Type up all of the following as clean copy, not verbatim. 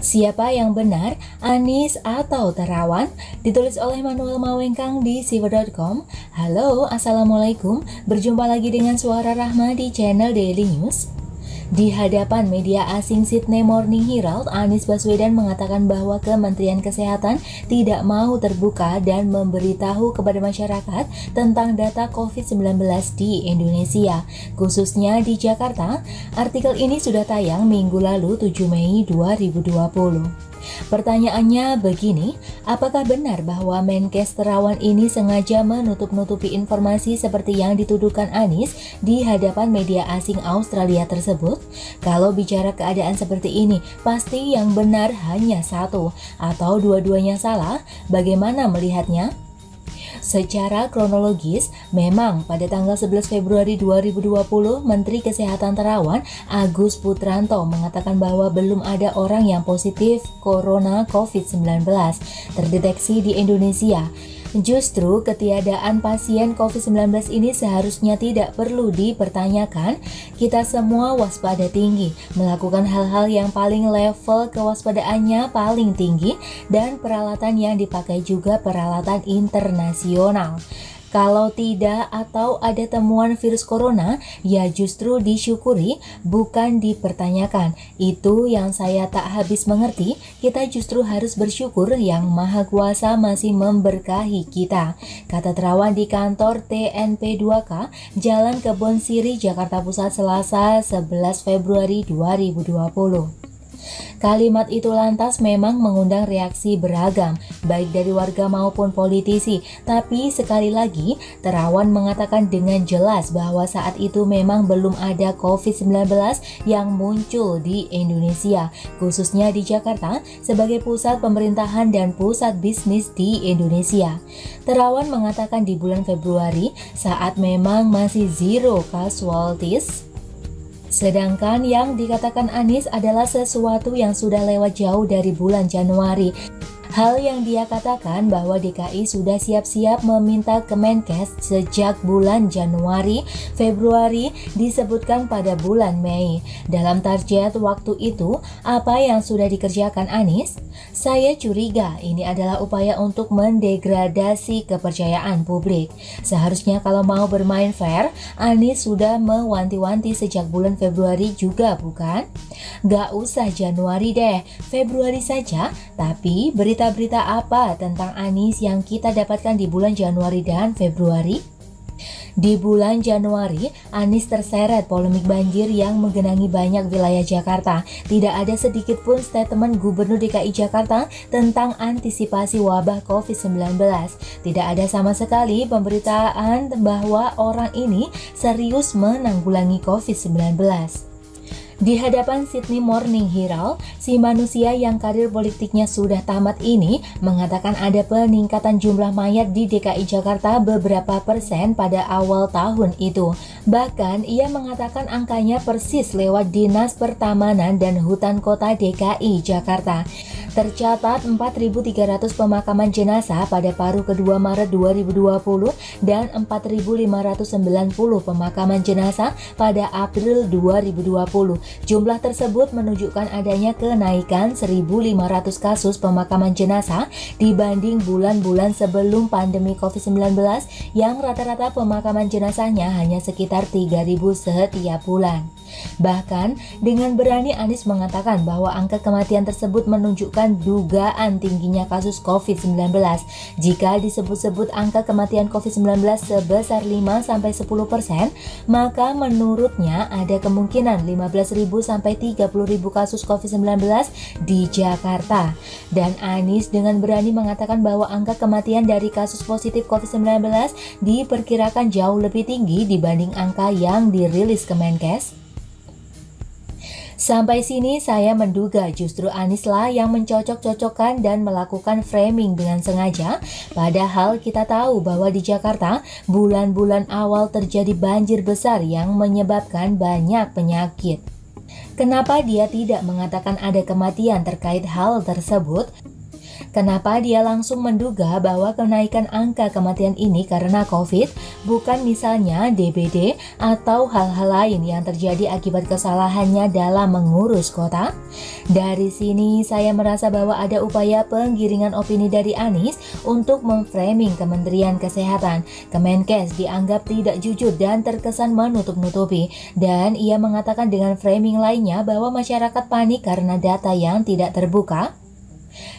Siapa yang benar, Anies atau Terawan? Ditulis oleh Manuel Mawengkang di siver.com. Halo, Assalamualaikum. Berjumpa lagi dengan Suara Rahma di channel Daily News. Di hadapan media asing Sydney Morning Herald, Anies Baswedan mengatakan bahwa Kementerian Kesehatan tidak mau terbuka dan memberitahu kepada masyarakat tentang data COVID-19 di Indonesia, khususnya di Jakarta. Artikel ini sudah tayang minggu lalu 7 Mei 2020. Pertanyaannya begini, apakah benar bahwa Menkes Terawan ini sengaja menutup-nutupi informasi seperti yang dituduhkan Anies di hadapan media asing Australia tersebut? Kalau bicara keadaan seperti ini, pasti yang benar hanya satu, atau dua-duanya salah. Bagaimana melihatnya? Secara kronologis, memang pada tanggal 11 Februari 2020, Menteri Kesehatan Terawan Agus Putranto mengatakan bahwa belum ada orang yang positif corona COVID-19 terdeteksi di Indonesia. Justru ketiadaan pasien COVID-19 ini seharusnya tidak perlu dipertanyakan. Kita semua waspada tinggi, melakukan hal-hal yang paling level kewaspadaannya paling tinggi, dan peralatan yang dipakai juga peralatan internasional. Kalau tidak atau ada temuan virus corona, ya justru disyukuri, bukan dipertanyakan. Itu yang saya tak habis mengerti. Kita justru harus bersyukur Yang Maha Kuasa masih memberkahi kita, kata Terawan di kantor TNP 2K, Jalan Kebon Siri, Jakarta Pusat, Selasa 11 Februari 2020. Kalimat itu lantas memang mengundang reaksi beragam, baik dari warga maupun politisi. Tapi sekali lagi, Terawan mengatakan dengan jelas bahwa saat itu memang belum ada COVID-19 yang muncul di Indonesia, khususnya di Jakarta sebagai pusat pemerintahan dan pusat bisnis di Indonesia. Terawan mengatakan di bulan Februari saat memang masih zero casualties. Sedangkan yang dikatakan Anies adalah sesuatu yang sudah lewat jauh dari bulan Januari. Hal yang dia katakan bahwa DKI sudah siap-siap meminta Kemenkes sejak bulan Januari, Februari disebutkan pada bulan Mei. Dalam target waktu itu, apa yang sudah dikerjakan Anies? Saya curiga ini adalah upaya untuk mendegradasi kepercayaan publik. Seharusnya kalau mau bermain fair, Anies sudah mewanti-wanti sejak bulan Februari juga, bukan? Gak usah Januari deh, Februari saja. Tapi berita-berita apa tentang Anies yang kita dapatkan di bulan Januari dan Februari? Di bulan Januari, Anies terseret polemik banjir yang menggenangi banyak wilayah Jakarta. Tidak ada sedikit pun statement Gubernur DKI Jakarta tentang antisipasi wabah COVID-19. Tidak ada sama sekali pemberitaan bahwa orang ini serius menanggulangi COVID-19. Di hadapan Sydney Morning Herald, si manusia yang karir politiknya sudah tamat ini mengatakan ada peningkatan jumlah mayat di DKI Jakarta beberapa persen pada awal tahun itu. Bahkan ia mengatakan angkanya persis lewat Dinas Pertamanan dan Hutan Kota DKI Jakarta. Tercatat 4.300 pemakaman jenazah pada paruh kedua Maret 2020 dan 4.590 pemakaman jenazah pada April 2020. Jumlah tersebut menunjukkan adanya kenaikan 1.500 kasus pemakaman jenazah dibanding bulan-bulan sebelum pandemi COVID-19 yang rata-rata pemakaman jenazahnya hanya sekitar 3.000 setiap bulan. Bahkan dengan berani Anies mengatakan bahwa angka kematian tersebut menunjukkan dugaan tingginya kasus COVID-19. Jika disebut-sebut angka kematian COVID-19 sebesar 5-10%, maka menurutnya ada kemungkinan 15.000 sampai 30.000 kasus COVID-19 di Jakarta. Dan Anies dengan berani mengatakan bahwa angka kematian dari kasus positif COVID-19 diperkirakan jauh lebih tinggi dibanding angka yang dirilis Kemenkes. Sampai sini saya menduga justru Anies lah yang mencocok-cocokkan dan melakukan framing dengan sengaja. Padahal kita tahu bahwa di Jakarta bulan-bulan awal terjadi banjir besar yang menyebabkan banyak penyakit. Kenapa dia tidak mengatakan ada kematian terkait hal tersebut? Kenapa dia langsung menduga bahwa kenaikan angka kematian ini karena COVID, bukan misalnya DBD atau hal-hal lain yang terjadi akibat kesalahannya dalam mengurus kota? Dari sini saya merasa bahwa ada upaya penggiringan opini dari Anies untuk memframing Kementerian Kesehatan. Kemenkes dianggap tidak jujur dan terkesan menutup-nutupi, dan ia mengatakan dengan framing lainnya bahwa masyarakat panik karena data yang tidak terbuka.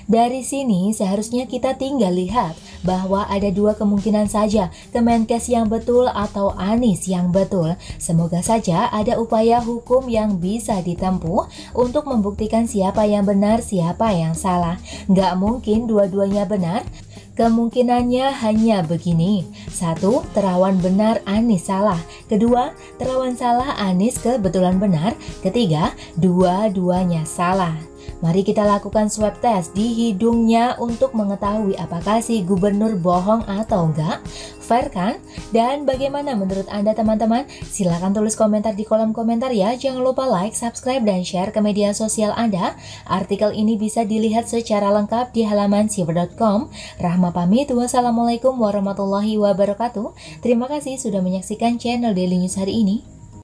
Dari sini seharusnya kita tinggal lihat bahwa ada dua kemungkinan saja, Kemenkes yang betul atau Anies yang betul. Semoga saja ada upaya hukum yang bisa ditempuh untuk membuktikan siapa yang benar, siapa yang salah. Nggak mungkin dua-duanya benar. Kemungkinannya hanya begini. 1. Terawan benar, Anies salah. Kedua, terawan salah, Anies kebetulan benar. Ketiga, dua-duanya salah. Mari kita lakukan swab test di hidungnya untuk mengetahui apakah si gubernur bohong atau enggak. Fair kan? Dan bagaimana menurut Anda teman-teman? Silahkan tulis komentar di kolom komentar ya. Jangan lupa like, subscribe, dan share ke media sosial Anda. Artikel ini bisa dilihat secara lengkap di halaman siver.com. Rahma pamit, wassalamualaikum warahmatullahi wabarakatuh. Terima kasih sudah menyaksikan channel Daily News hari ini.